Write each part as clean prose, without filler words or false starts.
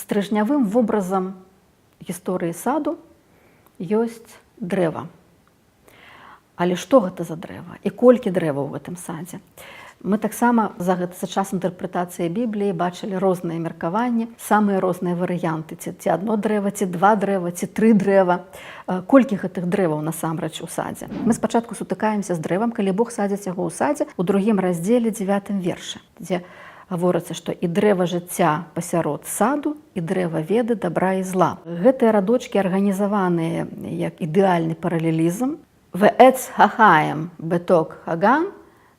стрыжнявым вобразам гісторыі саду ёсць дрэва. Але што гэта за дрэва? І колькі дрэва ў гэтым садзе? Мы таксама за час інтэрпрэтацыі Бібліі бачылі розныя меркаванні, самыя розныя варыянты. Ці адно дрэва, ці два дрэва, ці тры дрэва. Колькі гэтых дрэваў насамрэч у садзе? Мы спачатку сутыкаемся з дрэвам, калі Бог садзіць яго ў садзе у другім раздзеле 9 вершы, дзе гаворыцца, што і дрэва жыцця пасярод саду, і дрэва веды дабра і зла. Гэтыя радочкі арганізаваныя як ідэальны паралелізм. Веец хахаем беток хаган,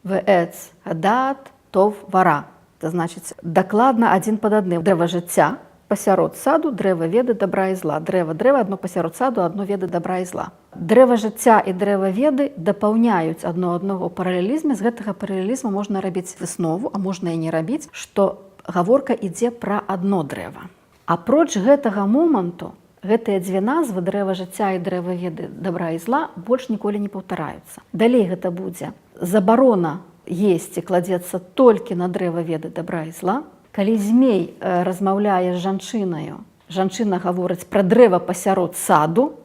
веец хадат тов вара. Это значит, дакладна адзін пад адным. Дрэва жыцця пасярод саду, дрэва веды дабра і зла. Дрэва, адно пасярод саду, адно веды дабра і зла. Дрэва жыцця і дрэва веды дапаўняюць адно аднаго ў паралелізме. З гэтага паралелізму можна рабіць выснову, а можна і не рабіць, што гаворка ідзе пра адно дрэва. Апроч гэтага моманту, гэтыя дзве назвы, дрэва жыцця і дрэва веды дабра і зла, больш ніколі не паўтараюцца. Далей гэта будзе забарона есці кладзецца толькі на дрэва веды дабра і зла. Калі змей размаўляе з жанчынаю, жанчына гаворыць пра дрэва пасярод саду,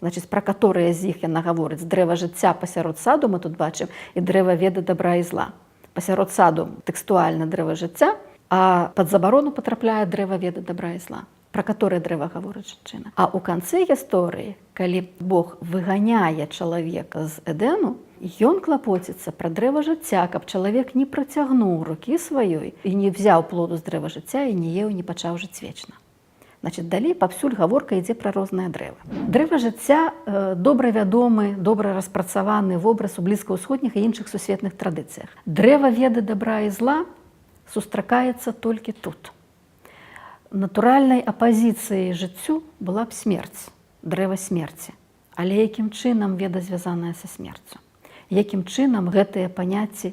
значыць, пра каторыя з іх яна гаворыць, дрэва жыцця пасярод саду, мы тут бачым, і дрэва веды дабра і зла. Пасярод саду тэкстуальна дрэва жыцця, а пад забарону патрапляе дрэва веды дабра і зла. Пра каторае дрэва гаворыць жанчына. А ў канцы гісторыі, калі Бог выганяе чалавека з Эдэну, ён клапоціцца пра дрэва жыцця, каб чалавек не працягнуў рукі сваёй і не взяў плоду з дрэва жыцця і не еў, не пачаў жыць вечна. Значыць, далей паўсюль гаворка ідзе пра розныя дрэвы. Дрэва жыцця добра вядомы, добра распрацаваны вобраз у блізкаўсходніх і іншых сусветных традыцыях. Дрэва веды дабра і зла сустракаецца толькі тут. Натуральнай апазіцыяй жыццю была б смерць, дрэва смерці. Але якім чынам веда звязаная са смерцю? Якім чынам гэтыя паняцці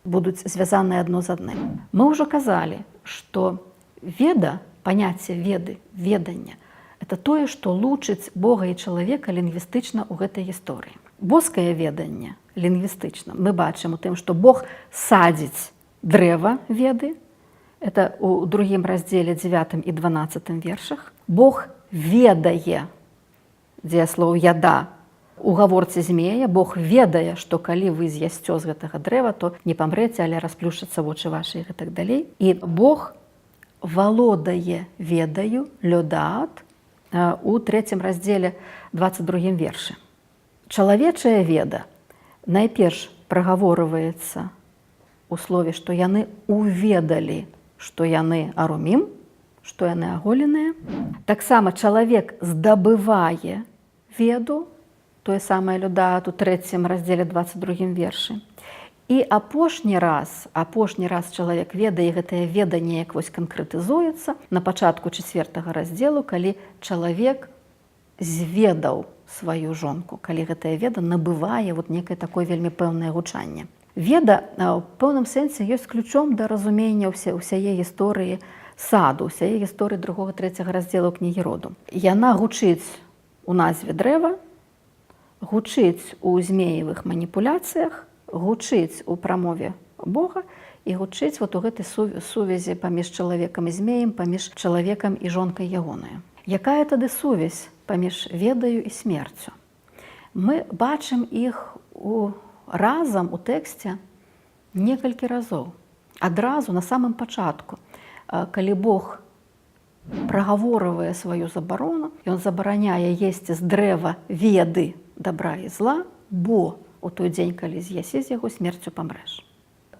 будуць звязаныя адно з адным? Мы ўжо казалі, што веда, паняцце веды, ведання – это тое, што лучыць Бога і чалавека лінгвістычна ў гэтай гісторыі. Боскае веданне лінгвістычна мы бачым у тым, што Бог садзіць дрэва веды. Это у другім раздзеле 9 і 12 вершах. Бог ведае, дзеяслоў яда, у гаворцы змея. Бог ведае, што калі вы з'ясцё з гэтага дрэва, то не памрэце, але расплюшчацца вочы вашы і гэтак далей. І Бог валодае ведаю, лёдаат, у 3 раздзеле 22 вершы. Чалавечая веда найперш прагаворваецца у слове, што яны уведалі, што яны арумім, што яны аголеныя. Таксама чалавек здабывае веду, тое самае лёдаат у 3 раздзеле 22 вершы. І апошні раз чалавек ведае, гэтае веданне як вось канкрэтызуецца на пачатку 4 раздзелу, калі чалавек зведаў сваю жонку, калі гэтая веда набывае вот некае такое вельмі пэўнае гучанне. Веда ў пэўным сэнсе ёсць ключом да разумення ўсяе гісторыі саду, ўсяе гісторыі 2-3 раздзелу кнігі роду. Яна гучыць у назве дрэва, гучыць у змеевых маніпуляцыях, гучыць у прамове Бога і гучыць вот у гэтай сувязі паміж чалавекам і змеем, паміж чалавекам і жонкай ягонаю. Якая тады сувязь паміж ведаю і смерцю? Мы бачым іх разам у тэксце некалькі разоў. Адразу на самым пачатку, калі Бог прагаворвае сваю забарону, ён забараняе есці з дрэва веды дабра і зла, бо у той дзень, калі з'ясі з яго, смерцю памрэш.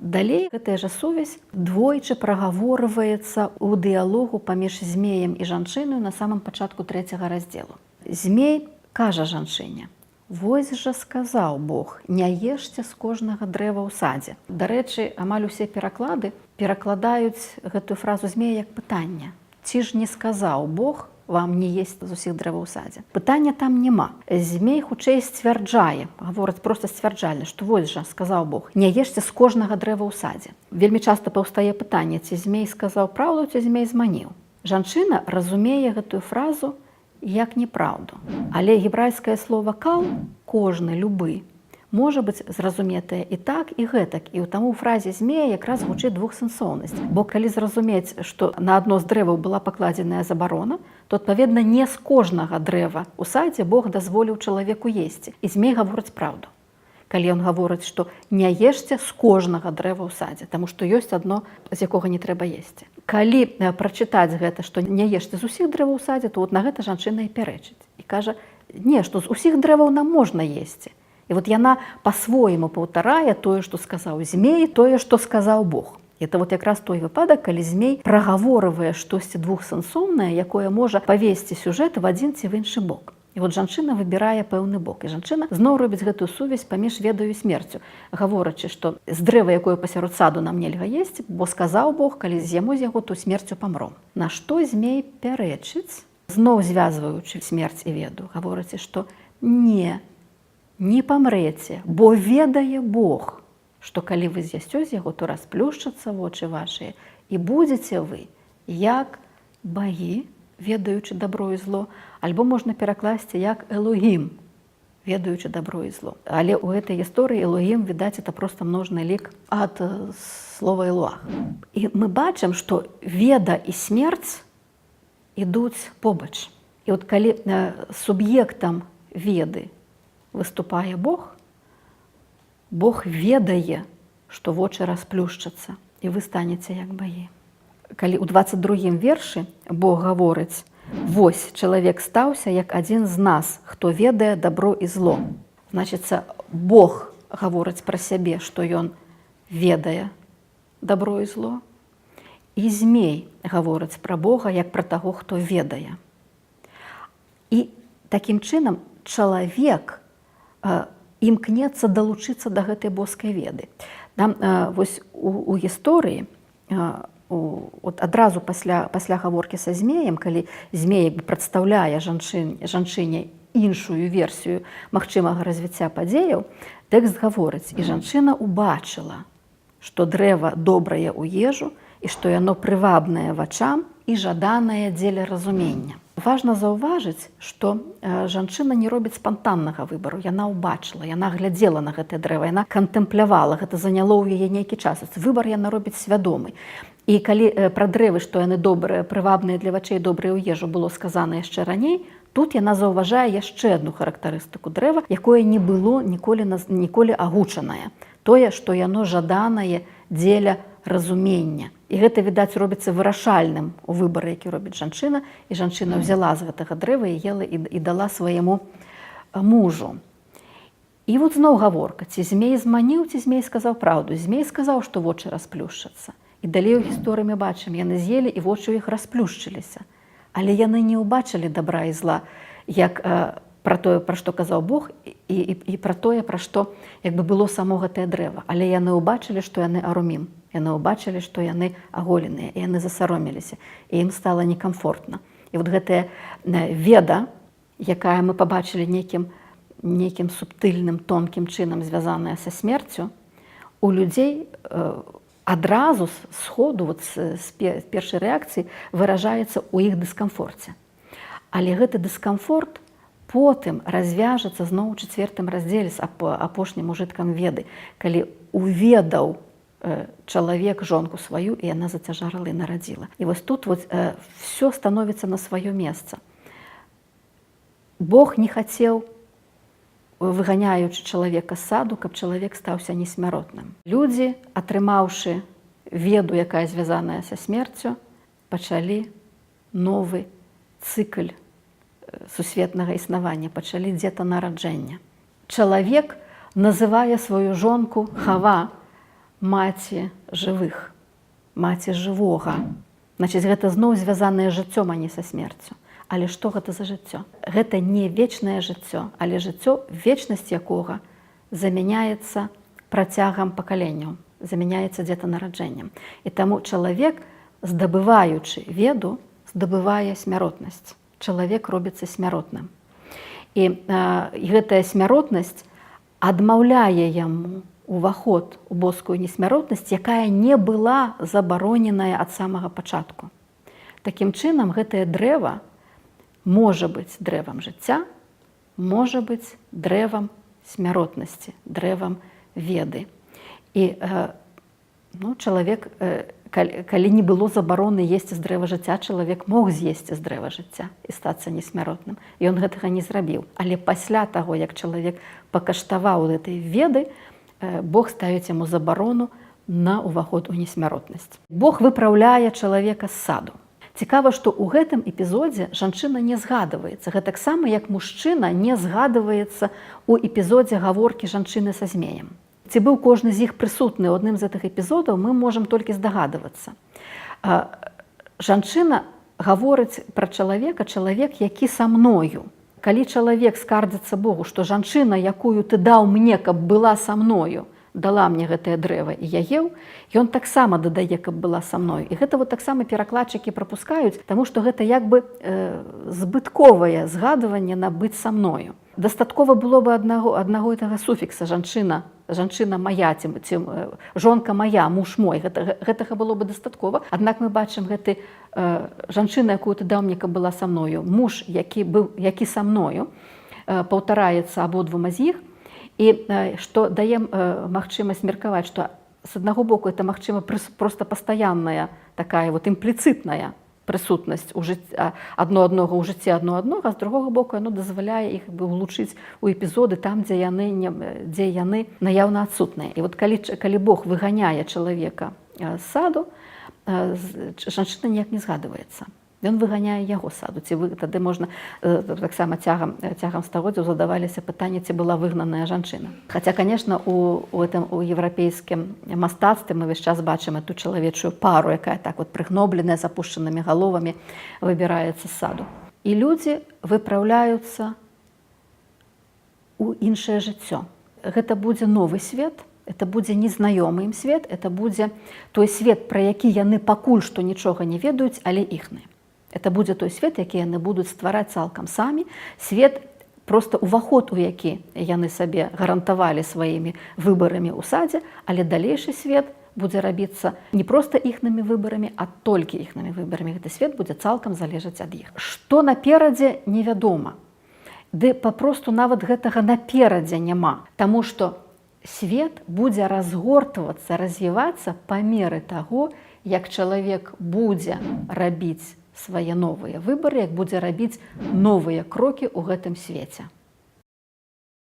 Далей гэтая жа сувязь двойчы прагаворваецца ў дыялогу паміж змеем і жанчынаю на самым пачатку 3 раздзелу. Змей кажа жанчыне: «Вось жа сказаў Бог, не ешце з кожнага дрэва ў садзе». Дарэчы, амаль усе пераклады перакладаюць гэтую фразу змея як пытанне. Ці ж не сказаў Бог вам не есць з усіх дрэваў у садзе? Пытання там няма. Змей хутчэй сцвярджае, гаворыць проста сцвярджальна, што вось жа сказаў Бог, не ешце з кожнага дрэва ў садзе. Вельмі часта паўстае пытанне, ці змей сказаў праўду, ці змей зманіў. Жанчына разумее гэтую фразу як неправду. Але гебрайскае слова «кал», кожны, любы, можа быць зразуметае і так, і гэтак. І таму ў фразе змея якраз гучыць двухсэнсоўнасць. Бо калі зразумець, што на адно з дрэваў была пакладзеная забарона, то, адпаведна, не з кожнага дрэва ў садзе Бог дазволіў чалавеку есці. І змей гаворыць праўду. Калі ён гаворыць, што не ешце з кожнага дрэва ў садзе, таму што ёсць адно, з якога не трэба есці. Калі прачытаць гэта, што не ешце з усіх дрэваў у садзе, то на гэта жанчына і пярэчыць. І кажа, не, што з усіх дрэваў нам можна есці. І вот яна па-свойму паўтарае тое, што сказаў змей, тое, што сказаў Бог. І это вот якраз той выпадак, калі змей прагаворывае штосьці двухсэнсоўнае, якое можа павесці сюжэт в адзін ці в іншы бок. І вот жанчына выбірае пэўны бок. І жанчына зноў робіць гэтую сувязь паміж ведаю і смерцю, гаворачы, што з дрэва, якое пасярод саду нам нельга есці, бо сказаў Бог, калі з'емо з яго, то смерцю памром. На што змей пярэчыць, зноў звязваючы смерць і веду, гаворыць, што не памрэце, бо ведае Бог, што калі вы з'ясце з яго, то расплюшчацца вочы вашыя, і будзеце вы, як багі, ведаючы дабро і зло, альбо можна перакласці як Элогім, ведаючы дабро і зло. Але ў гэтай гісторыі Элогім, відаць, это проста множны лік ад слова Элуах. І мы бачым, што веда і смерць ідуць побач. І от калі суб'ектам веды выступае Бог, Бог ведае, што вочы расплюшчацца, і вы станеце як багі. Калі ў 22-м вершы Бог гаворыць: «Вось, чалавек стаўся, як адзін з нас, хто ведае дабро і зло». Значыцца, Бог гаворыць пра сябе, што ён ведае дабро і зло. І змей гаворыць пра Бога, як пра таго, хто ведае. І такім чынам чалавек імкнецца далучыцца да гэтай боскай веды. Там вось у гісторыі, от адразу пасля гаворкі са змеем, калі змей прадстаўляе жанчыне іншую версію магчымага развіцця падзеяў, тэкст гаворыць: «І жанчына убачыла, што дрэва добрае ў ежу, і што яно прывабнае вачам і жаданае дзеля разумення». Важна заўважыць, што жанчына не робіць спантаннага выбару. Яна ўбачыла, яна глядзела на гэтае дрэва, яна кантэмплявала, гэта заняло ў яе нейкі час. Выбар яна робіць свядомы. І калі пра дрэвы, што яны добрыя, прывабныя для вачэй, добрыя ў ежу, было сказана яшчэ раней, тут яна заўважае яшчэ адну характарыстыку дрэва, якое не было ніколі агучанае. Тое, што яно жаданае дзеля разумення. І гэта, відаць, робіцца вырашальным у выбары, які робіць жанчына. І жанчына взяла з гэтага дрэва і ела і дала свайму мужу. І вот зноў гаворка: ці змей зманіў, ці змей сказаў праўду. Змей сказаў, што вочы расплюшчацца. І далей у гісторыі мы бачым, яны з'елі, і вочы ў іх расплюшчыліся. Але яны не ўбачылі дабра і зла, як пра тое, пра што казаў Бог, і пра тое, пра што як бы было само гэтае дрэва. Але яны ўбачылі, што яны арумім. Яны ўбачылі, што яны аголеныя, і яны засароміліся, і ім стала некамфортна. І вот гэтая веда, якая мы пабачылі нейкім субтыльным, тонкім чынам звязаная са смерцю, у людзей адразу сходу, вот з першай рэакцыі, выражаецца ў іх дыскамфорце. Але гэты дыскамфорт потым развяжацца зноў у 4-м раздзеле з апошнім ужыткам веды, калі уведаў чалавек жонку сваю, і яна зацяжарала і нарадзіла. І вось тут все становіцца на сваё месца. Бог не хацеў, выганяючы чалавека з саду, каб чалавек стаўся несмяротным. Людзі, атрымаўшы веду, якая звязаная са смерцю, пачалі новы цыкль сусветнага існавання, пачалі дзетанараджэння. Чалавек называе сваю жонку Хава маці жывых, маці жывога. Значыць, гэта зноў звязанае з жыццём, а не са смерцю. Але што гэта за жыццё? Гэта не вечнае жыццё, але жыццё, вечнасць якога замяняецца працягам пакаленняў, замяняецца дзетанараджэннем. І таму чалавек, здабываючы веду, здабывае смяротнасць. Чалавек робіцца смяротным. І гэтая смяротнасць адмаўляе яму уваход у боскую несмяротнасць, якая не была забароненая ад самага пачатку. Такім чынам, гэтае дрэва можа быць дрэвам жыцця, можа быць дрэвам смяротнасці, дрэвам веды. І чалавек, калі не было забароны есці з дрэва жыцця, чалавек мог з'есці з дрэва жыцця і стацца несмяротным. Ён гэтага не зрабіў. Але пасля таго, як чалавек пакаштаваў гэтай веды, Бог ставіць яму забарону на ўваход у несмяротнасць. Бог выпраўляе чалавека з саду. Цікава, што ў гэтым эпізодзе жанчына не згадваецца. Гэтаксама, як мужчына не згадваецца ў эпізодзе гаворкі жанчыны са змеем. Ці быў кожны з іх прысутны ў адным з гэтых эпізодаў, мы можам толькі здагадвацца. Жанчына гаворыць пра чалавека, чалавек, які са мною. Калі чалавек скардзіцца Богу, што жанчына, якую ты даў мне, каб была са мною, дала мне гэтае дрэва і я еў, ён таксама дадае, каб была са мною. І гэта таксама перакладчыкі прапускаюць, таму што гэта як бы збытковае згадванне на быць са мною. Дастаткова было бы аднаго гэтага суфікса жанчына мая, ці жонка мая, муж мой. Гэтага было бы дастаткова. Аднак мы бачым гэты жанчына, якую ты даў мне, каб была са мною, муж, які са мною, паўтараецца абодвума з іх. І што дае магчымасць меркаваць, што з аднаго боку это магчыма проста пастаянная такая імпліцытная прысутнасць адно-аднога ў жыцці адно-аднога, з другога боку яно дазваляе іх улучыць у эпізоды там, дзе яны наяўна адсутныя. І калі Бог выганяе чалавека з саду, жанчына ніяк не згадваецца. Ён выганяе яго саду. Тады можна, таксама цягам стагоддзяў задаваліся пытанні, ці была выгнаная жанчына. Хаця, канешне, у еўрапейскім мастацтве мы ўвесь час бачым эту чалавечую пару, якая так прыгнобленая, з апушчанымі галовамі выбіраецца з саду. І людзі выпраўляюцца ў іншае жыццё. Гэта будзе новы свет, это будзе незнаёмы ім свет, это будзе той свет, пра які яны пакуль што нічога не ведаюць, але іхны. Это будзе той свет, які яны будуць ствараць цалкам самі, свет, проста ўваход у які яны сабе гарантавалі сваімі выбарамі ў садзе, але далейшы свет будзе рабіцца не проста іхнымі выбарамі, а толькі іхнымі выбарамі. Гэты свет будзе цалкам залежаць ад іх. Што наперадзе, невядома. Ды папросту нават гэтага наперадзе няма, таму што свет будзе разгортвацца, развівацца па меры таго, як чалавек будзе рабіць свае новыя выбары, як будзе рабіць новыя крокі ў гэтым свеце.